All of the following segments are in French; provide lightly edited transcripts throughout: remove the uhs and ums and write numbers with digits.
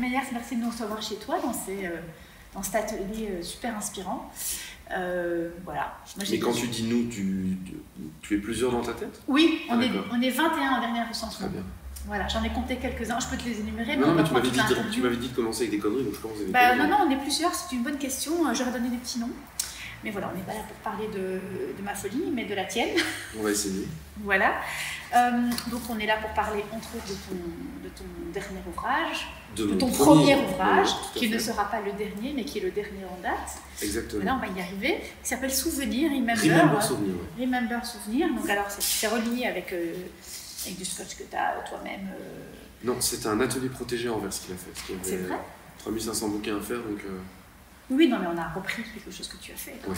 Meyers, merci de nous recevoir chez toi dans cet atelier super inspirant. Voilà. Moi, mais quand tu dis nous, tu es plusieurs dans ta tête? Oui, on est 21 en dernier recensement. Très bien. Voilà, j'en ai compté quelques-uns, je peux te les énumérer. Non, mais tu m'avais dit de commencer avec des conneries, donc je commence avec des conneries. Non, on est plusieurs, c'est une bonne question, j'aurais donné des petits noms. Mais voilà, on n'est pas là pour parler de ma folie, mais de la tienne. On va essayer. Voilà. Donc on est là pour parler entre autres de ton dernier ouvrage, de ton premier ouvrage, qui ne sera pas le dernier, mais qui est le dernier en date. Exactement. Là, on va y arriver. Qui s'appelle Souvenir, Remember Souvenir. Donc alors, c'est relié avec du scotch que tu as toi-même. Non, c'était un atelier protégé envers ce qu'il a fait. C'est vrai. 3500 bouquins à faire, donc... Oui, non, mais on a repris quelque chose que tu as fait. Oui,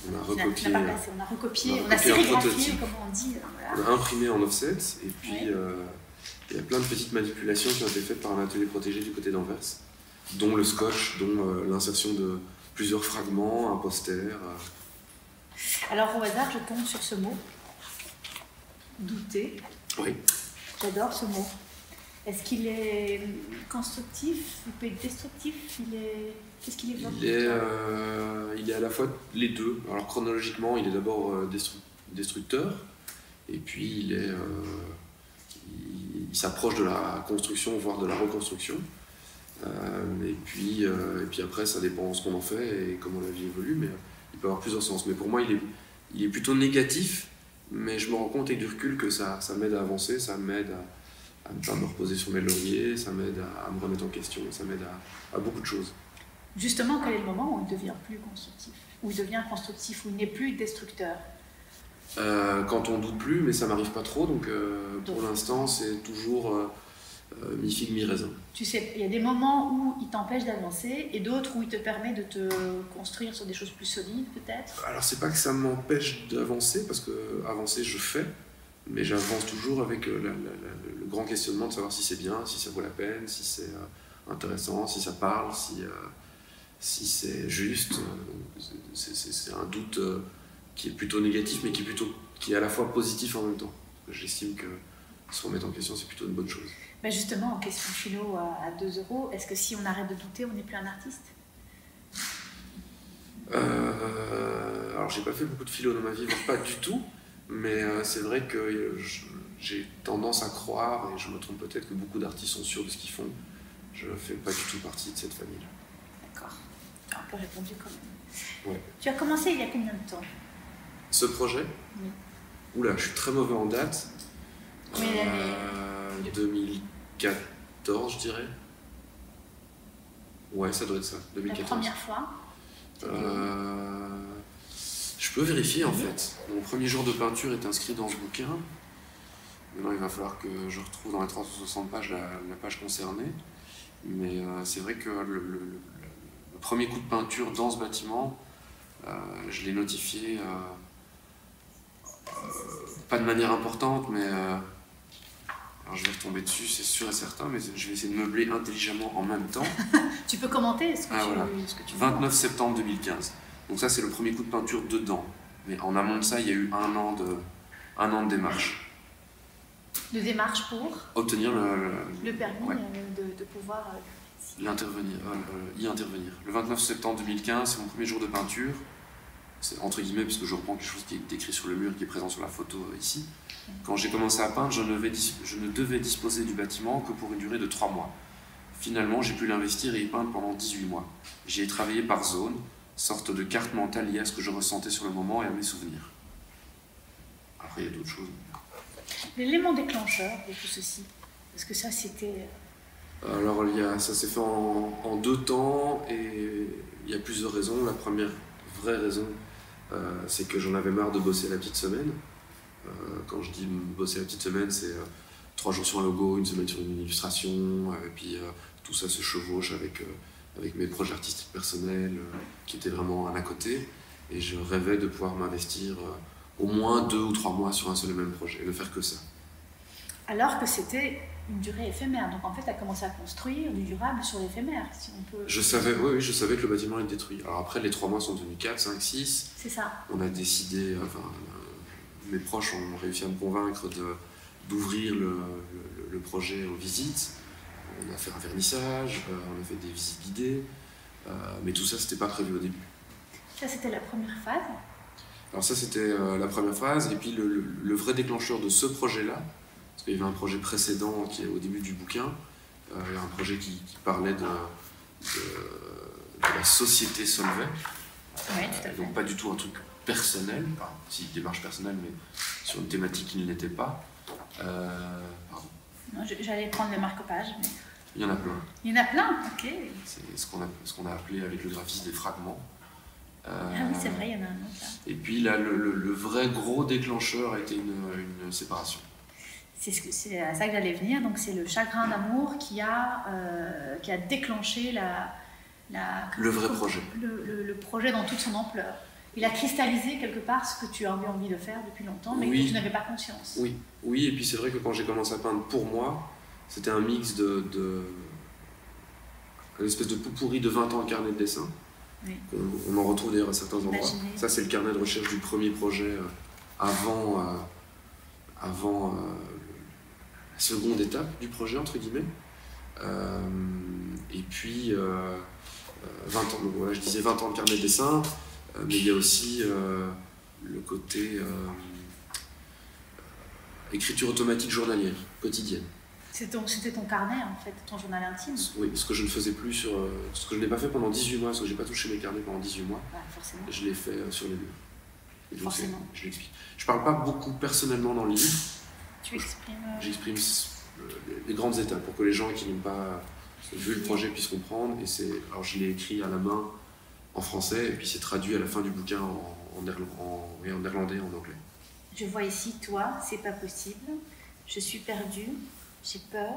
on a recopié. On a recopié, on a sérigraphié, comme on dit. Voilà. On a imprimé en offset, et puis il y a plein de petites manipulations qui ont été faites par un atelier protégé du côté d'Anvers, dont le scotch, dont l'insertion de plusieurs fragments, un poster. Alors au hasard, je tombe sur ce mot, douter. Oui. J'adore ce mot. Est-ce qu'il est constructif ou peut être destructif? Qu'est-ce qu'il évoque? Il est à la fois les deux. Alors chronologiquement, il est d'abord destructeur, et puis il s'approche de la construction, voire de la reconstruction. Et puis après, ça dépend de ce qu'on en fait et comment la vie évolue, mais il peut avoir plusieurs sens. Mais pour moi, il est plutôt négatif, mais je me rends compte avec du recul que ça m'aide à avancer, ça m'aide à ne pas me reposer sur mes lauriers, ça m'aide à me remettre en question, ça m'aide à beaucoup de choses. Justement, quel est le moment où il devient plus constructif? Où il devient constructif, où il n'est plus destructeur? Quand on doute plus, mais ça m'arrive pas trop, donc pour l'instant c'est toujours mi-figue, mi-raisin. Tu sais, il y a des moments où il t'empêche d'avancer et d'autres où il te permet de te construire sur des choses plus solides peut-être? Alors c'est pas que ça m'empêche d'avancer, parce que avancer je fais, mais j'avance toujours avec le grand questionnement de savoir si c'est bien, si ça vaut la peine, si c'est intéressant, si ça parle, si c'est juste. C'est un doute qui est plutôt négatif, mais qui est à la fois positif en même temps. J'estime que se remettre en question, c'est plutôt une bonne chose. Ben justement, en question philo à 2 €, est-ce que si on arrête de douter, on n'est plus un artiste? Alors j'ai pas fait beaucoup de philo dans ma vie, pas du tout, mais c'est vrai que j'ai tendance à croire, et je me trompe peut-être, que beaucoup d'artistes sont sûrs de ce qu'ils font. Je ne fais pas du tout partie de cette famille-là. D'accord, tu as un peu répondu quand même. Ouais. Tu as commencé il y a combien de temps? Ce projet? Oui. Oula, je suis très mauvais en date. Combien d'années? 2014, je dirais. Ouais, ça doit être ça, 2014. La première fois? Je peux vérifier en fait. Mon premier jour de peinture est inscrit dans ce bouquin. Maintenant, il va falloir que je retrouve dans les 360 pages la page concernée. Mais c'est vrai que le premier coup de peinture dans ce bâtiment, je l'ai notifié, pas de manière importante, mais alors je vais retomber dessus, c'est sûr et certain, mais je vais essayer de meubler intelligemment en même temps. Tu peux commenter ce que tu 29 septembre 2015. Donc ça, c'est le premier coup de peinture dedans. Mais en amont de ça, il y a eu un an de démarche. De démarche pour obtenir le permis de pouvoir y intervenir. Le 29 septembre 2015, c'est mon premier jour de peinture. C'est entre guillemets, puisque je reprends quelque chose qui est écrit sur le mur, qui est présent sur la photo ici. Quand j'ai commencé à peindre, je ne devais disposer du bâtiment que pour une durée de 3 mois. Finalement, j'ai pu l'investir et y peindre pendant 18 mois. J'y ai travaillé par zone, sorte de carte mentale liée à ce que je ressentais sur le moment et à mes souvenirs. Après, il y a d'autres choses. L'élément déclencheur de tout ceci, parce que ça, c'était... Alors, ça s'est fait en 2 temps, et il y a plusieurs raisons. La première vraie raison, c'est que j'en avais marre de bosser la petite semaine. Quand je dis bosser la petite semaine, c'est 3 jours sur un logo, 1 semaine sur une illustration, et puis tout ça se chevauche avec mes projets artistiques personnels qui étaient vraiment un à côté, et je rêvais de pouvoir m'investir au moins 2 ou 3 mois sur un seul et même projet, et ne faire que ça. Alors que c'était une durée éphémère, donc en fait tu as commencé à construire du durable sur l'éphémère, si on peut... Je savais que le bâtiment était détruit. Alors après, les 3 mois sont devenus 4, 5, 6. C'est ça. On a décidé, mes proches ont réussi à me convaincre d'ouvrir le projet aux visites. on a fait un vernissage, on a fait des visites guidées, mais tout ça, c'était pas prévu au début. Ça, c'était la première phase. Alors ça, c'était la première phase, et puis le vrai déclencheur de ce projet-là, parce qu'il y avait un projet précédent qui est au début du bouquin, il y a un projet qui parlait de la société Solvay, Oui, tout à fait. donc pas du tout un truc personnel, enfin, si, démarche personnelle, mais sur une thématique qui ne l'était pas. Pardon. J'allais prendre le marque-page, mais... Il y en a plein. Il y en a plein, ok. C'est ce qu'on a appelé avec le graphisme des fragments. Ah oui, c'est vrai, il y en a un autre là. Et puis là, le vrai gros déclencheur a été une séparation. C'est à ça que j'allais venir, donc c'est le chagrin d'amour qui a déclenché le vrai projet. Le projet dans toute son ampleur. Il a cristallisé quelque part ce que tu avais envie de faire depuis longtemps, mais oui. que tu n'avais pas conscience. Oui, et puis c'est vrai que quand j'ai commencé à peindre pour moi, c'était un mix une espèce de pot-pourri de 20 ans de carnet de dessin. Oui. On en retrouve d'ailleurs à certains endroits. Imaginez. Ça, c'est le carnet de recherche du premier projet avant la seconde étape du projet, entre guillemets. Et puis, 20 ans, donc voilà, je disais 20 ans de carnet de dessin, mais il y a aussi le côté écriture automatique journalière, quotidienne. C'était ton carnet, en fait, ton journal intime. Oui, ce que je ne faisais plus ce que je n'ai pas fait pendant 18 mois, parce que je n'ai pas touché mes carnets pendant 18 mois. Ouais, forcément. Je l'ai fait sur les murs. Et donc, Forcément. je l'explique. Je ne parle pas beaucoup personnellement dans le livre. Tu exprimes... J'exprime les grandes étapes pour que les gens qui n'ont pas vu le projet puissent comprendre. Alors je l'ai écrit à la main en français, et puis c'est traduit à la fin du bouquin en néerlandais et en anglais. Je vois ici, toi, c'est pas possible. Je suis perdue. J'ai peur,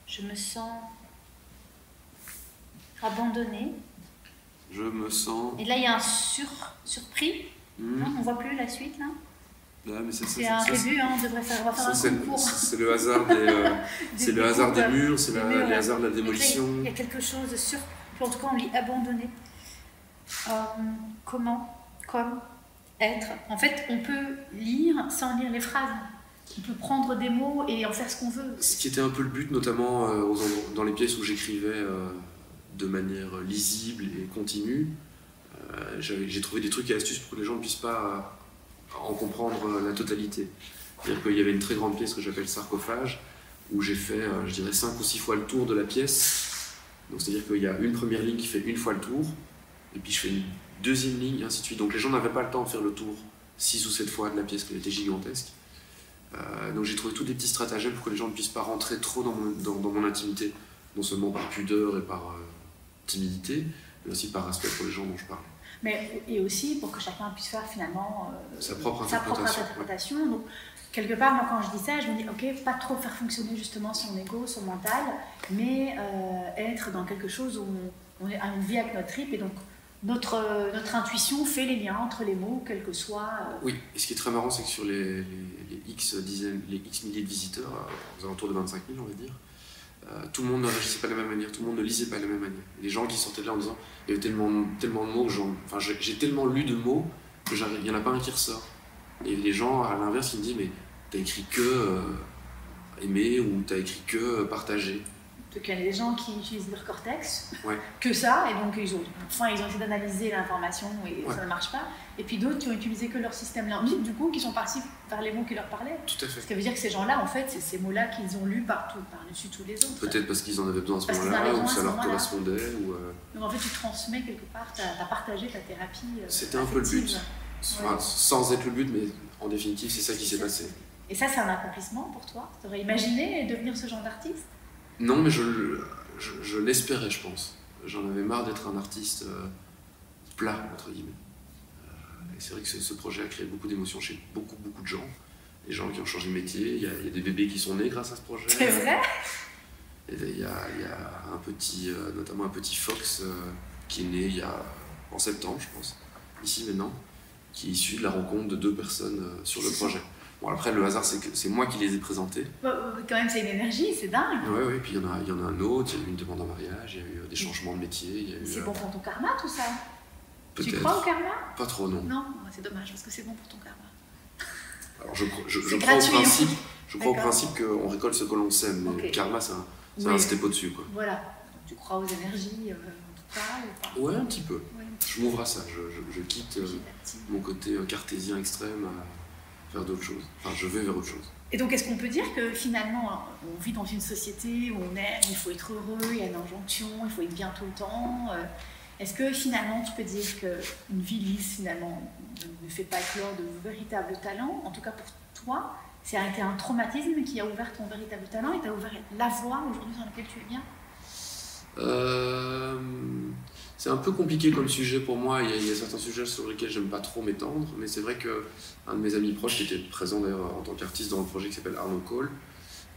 je me sens abandonnée. Je me sens... Et là, il y a un surpris. Non, on ne voit plus la suite, là. Là, mais c'est un début, on devrait faire un concours. C'est le hasard c'est le hasard des murs, c'est le hasard de la démolition. Il y a quelque chose de surpris. En tout cas, on lit abandonné. Comment, comme, être. En fait, on peut lire sans lire les phrases. On peut prendre des mots et en faire ce qu'on veut. Ce qui était un peu le but, notamment dans les pièces où j'écrivais de manière lisible et continue, j'ai trouvé des trucs et astuces pour que les gens ne puissent pas en comprendre la totalité. C'est-à-dire qu'il y avait une très grande pièce que j'appelle sarcophage, où j'ai fait, je dirais, 5 ou 6 fois le tour de la pièce. Donc c'est-à-dire qu'il y a une première ligne qui fait une fois le tour, et puis je fais une deuxième ligne, et ainsi de suite. Donc les gens n'avaient pas le temps de faire le tour 6 ou 7 fois de la pièce, qui était gigantesque. Donc j'ai trouvé tous des petits stratagèmes pour que les gens ne puissent pas rentrer trop dans mon intimité, non seulement par pudeur et par timidité, mais aussi par respect pour les gens dont je parle. Et aussi pour que chacun puisse faire finalement sa propre interprétation. Ouais. Donc, quelque part, moi quand je dis ça, je me dis, ok, pas trop faire fonctionner justement son ego, son mental, mais être dans quelque chose où on a une vie avec notre trip, et donc notre intuition fait les liens entre les mots, quel que soit... Oui, et ce qui est très marrant, c'est que sur les X milliers de visiteurs, aux alentours de 25 000, on va dire, tout le monde ne réagissait pas de la même manière, tout le monde ne lisait pas de la même manière. Les gens qui sortaient de là en disant, il y avait tellement de mots, j'ai tellement lu de mots qu'il n'y en a pas un qui ressort. Et les gens, à l'inverse, ils me disent, mais t'as écrit que aimer, ou t'as écrit que partager. Donc il y a des gens qui utilisent leur cortex, ouais. que ça, et donc ils ont essayé d'analyser l'information et ça ne marche pas. Et puis d'autres qui ont utilisé que leur système limbique, du coup, qui sont partis vers les mots qui leur parlaient. Tout à fait. Ce qui veut dire que ces gens-là, en fait, c'est ces mots-là qu'ils ont lus par-dessus tous les autres. Peut-être parce qu'ils en avaient besoin à ce moment-là, ou ça leur correspondait. Donc en fait, tu transmets quelque part, tu as partagé ta thérapie. C'était un peu le but. Enfin, sans être le but, mais en définitive, c'est ça qui s'est passé. Et ça, c'est un accomplissement pour toi? Tu aurais imaginé devenir ce genre d'artiste? Non, mais je l'espérais, je pense. J'en avais marre d'être un artiste plat, entre guillemets. Et c'est vrai que ce projet a créé beaucoup d'émotions chez beaucoup de gens. Des gens qui ont changé de métier. Il y a des bébés qui sont nés grâce à ce projet. C'est vrai? Et il y a un petit, notamment un petit Fox qui est né en septembre, je pense, ici maintenant, qui est issu de la rencontre de 2 personnes sur le projet. Bon, après, le hasard, c'est que c'est moi qui les ai présentés. Quand même, c'est une énergie, c'est dingue. Oui, puis il y en a un autre, il y a eu une demande en mariage, il y a eu des changements de métier. C'est bon pour ton karma, tout ça? Peut-être. Tu crois au karma? Pas trop, non. Non, c'est dommage, parce que c'est bon pour ton karma. Alors, je crois au principe qu'on récolte ce que l'on sème, mais okay. Le karma, C'est un step au-dessus, quoi. Voilà. Donc, tu crois aux énergies, en tout cas, ou pas? Ouais, un petit peu. Oui. Je m'ouvre à ça. Je quitte mon côté cartésien extrême vers d'autres choses. Enfin, je vais vers autre chose. Et donc, est-ce qu'on peut dire que finalement, on vit dans une société où on aime, il faut être heureux, il y a une injonction, il faut être bien tout le temps. Est-ce que finalement, tu peux dire qu'une vie lisse, finalement, ne fait pas éclore de véritables talents? En tout cas, pour toi, ça a été un traumatisme qui a ouvert ton véritable talent et t'a ouvert la voie aujourd'hui dans laquelle tu es bien? C'est un peu compliqué comme sujet pour moi. Il y a certains sujets sur lesquels j'aime pas trop m'étendre, mais c'est vrai qu'un de mes amis proches, qui était présent d'ailleurs en tant qu'artiste dans le projet qui s'appelle Arnaud Cole,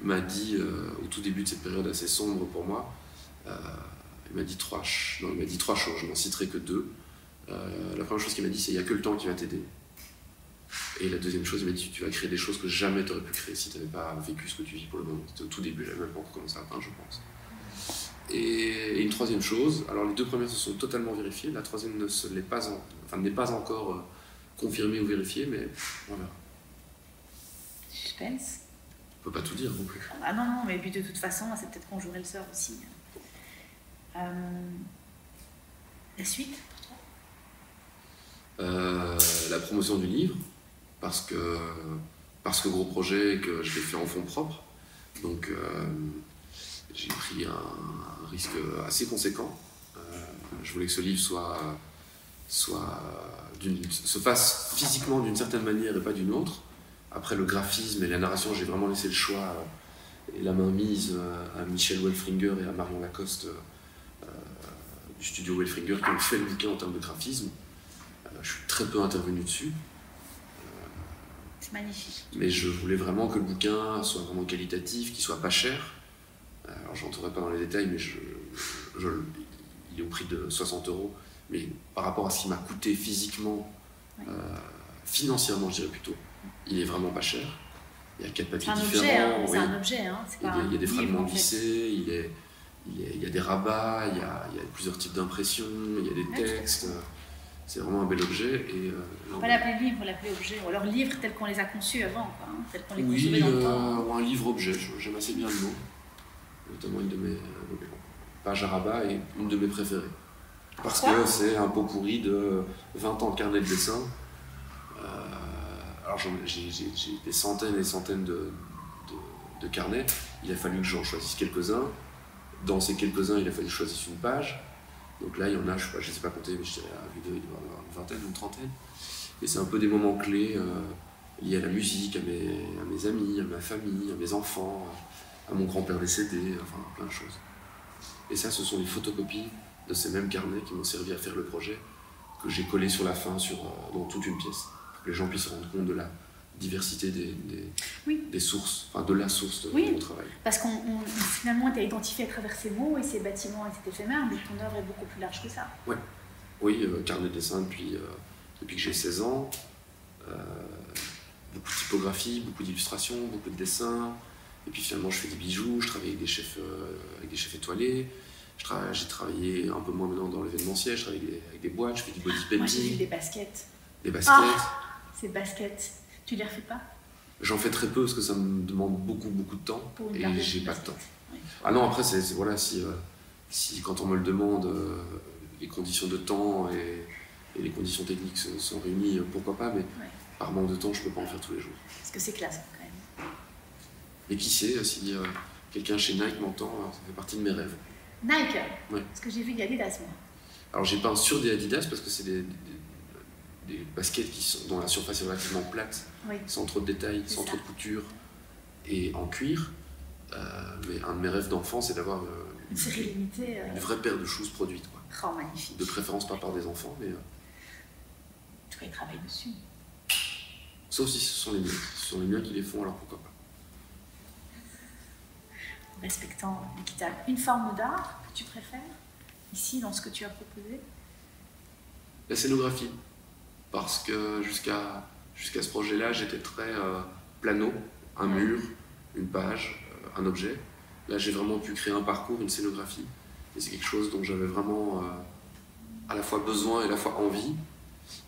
m'a dit, au tout début de cette période assez sombre pour moi, il m'a dit trois choses, je n'en citerai que deux. La première chose qu'il m'a dit, c'est: il n'y a que le temps qui va t'aider. Et la deuxième chose, il m'a dit: tu vas créer des choses que jamais tu aurais pu créer si tu n'avais pas vécu ce que tu vis pour le moment. C'était au tout début, j'avais même pas encore commencé à peindre, je pense. Et une troisième chose, alors les deux premières se sont totalement vérifiées, la troisième n'est pas encore confirmée ou vérifiée, mais voilà. Suspense. On peut pas tout dire non plus. Ah non, mais puis de toute façon, c'est peut-être qu'on jouerait le sort aussi. La suite pour toi? La promotion du livre, parce que gros projet et que je l'ai fait en fonds propres. Donc j'ai pris un risque assez conséquent. Je voulais que ce livre se fasse physiquement d'une certaine manière et pas d'une autre. Après le graphisme et la narration, j'ai vraiment laissé le choix et la main mise à Michel Welfringer et à Marion Lacoste du studio Welfringer qui ont fait le bouquin en termes de graphisme. Je suis très peu intervenu dessus. C'est magnifique. Mais je voulais vraiment que le bouquin soit vraiment qualitatif, qu'il soit pas cher. Alors je rentrerai pas dans les détails, mais il est au prix de 60 €. Mais par rapport à ce qui m'a coûté physiquement, financièrement je dirais plutôt, il est vraiment pas cher. Il y a 4 papiers différents. C'est un objet, hein. Il y a des fragments glissés, il y a des rabats, il y a plusieurs types d'impressions, il y a des textes. C'est vraiment un bel objet. On va pas l'appeler livre, on va l'appeler objet. Ou alors livre tel qu'on les a conçus avant, quoi, hein, tel qu'on les concevait dans le temps. Ou un livre-objet, j'aime assez bien le mot. Notamment une de mes pages à rabat et une de mes préférées. Parce que c'est un pot pourri de 20 ans de carnet de dessin. Alors j'ai des centaines et des centaines de carnets. Il a fallu que j'en choisisse quelques-uns. Dans ces quelques-uns, il a fallu que je choisisse une page. Donc là, il y en a, je ne sais pas compter, mais je dirais à vue d'œil, il doit y en avoir une vingtaine ou une trentaine. Et c'est un peu des moments clés liés à la musique, à mes amis, à ma famille, à mes enfants, à mon grand-père décédé, enfin plein de choses. Et ça, ce sont les photocopies de ces mêmes carnets qui m'ont servi à faire le projet, que j'ai collé sur la fin dans toute une pièce, pour que les gens puissent se rendre compte de la diversité des sources, enfin de la source de mon travail. Parce qu'on finalement tu as identifié à travers ces mots et ces bâtiments et cet éphémère, mais ton œuvre est beaucoup plus large que ça. Ouais. Oui, carnet de dessin depuis que j'ai 16 ans, beaucoup de typographie, beaucoup d'illustrations, beaucoup de dessins, et puis finalement je fais des bijoux, je travaille avec des chefs étoilés, j'ai travaillé un peu moins maintenant dans l'événementiel, je travaille avec des boîtes, je fais du body painting. Moi j'ai vu des baskets. Des baskets. Ces baskets, tu les refais pas? J'en fais très peu parce que ça me demande beaucoup de temps et j'ai pas de temps. Oui. Ah non, après voilà, si quand on me le demande, les conditions de temps et les conditions techniques sont réunies, pourquoi pas, mais par manque de temps, je peux pas en faire tous les jours. Parce que c'est classe quand même. Et qui sait, si quelqu'un chez Nike m'entend, ça fait partie de mes rêves. Nike? Oui. Parce que j'ai vu des Adidas, moi. Alors j'ai peint sur des Adidas parce que c'est des baskets dont la surface est relativement plate, sans trop de détails, sans trop de couture, et en cuir. Mais un de mes rêves d'enfant, c'est d'avoir une série limitée, une vraie paire de choses produites. Quoi. Oh, magnifique. De préférence pas par des enfants, mais... En tout cas, ils travaillent dessus. Sauf si ce sont les miens. Si ce sont les miens qui les font, alors pourquoi pas. Respectant l'équitable. Une forme d'art que tu préfères, ici, dans ce que tu as proposé? La scénographie. Parce que jusqu'à ce projet-là, j'étais très plano, un mur, une page, un objet. Là, j'ai vraiment pu créer un parcours, une scénographie. Et c'est quelque chose dont j'avais vraiment à la fois besoin et à la fois envie.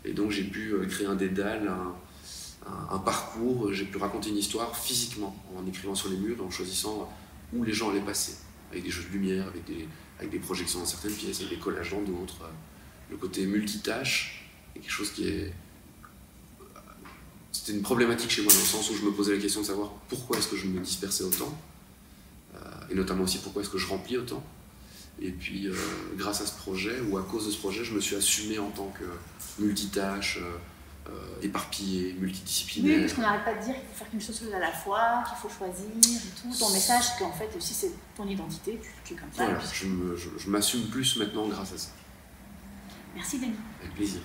Et donc j'ai pu créer un dédale, un parcours, j'ai pu raconter une histoire physiquement, en écrivant sur les murs, en choisissant où les gens allaient passer. avec des jeux de lumière, avec des projections dans certaines pièces, avec des collages dans d'autres. Le côté multitâche est quelque chose qui est... C'était une problématique chez moi dans le sens où je me posais la question de savoir pourquoi est-ce que je me dispersais autant, et notamment aussi pourquoi est-ce que je remplis autant. Et puis grâce à ce projet, ou à cause de ce projet, je me suis assumé en tant que multitâche, éparpillé, multidisciplinaire. Oui, parce qu'on n'arrête pas de dire qu'il faut faire qu'une chose à la fois, qu'il faut choisir et tout. Ton message, c'est qu'en fait aussi c'est ton identité, tu es comme ça. Voilà, je m'assume plus maintenant grâce à ça. Merci Denis. Avec plaisir.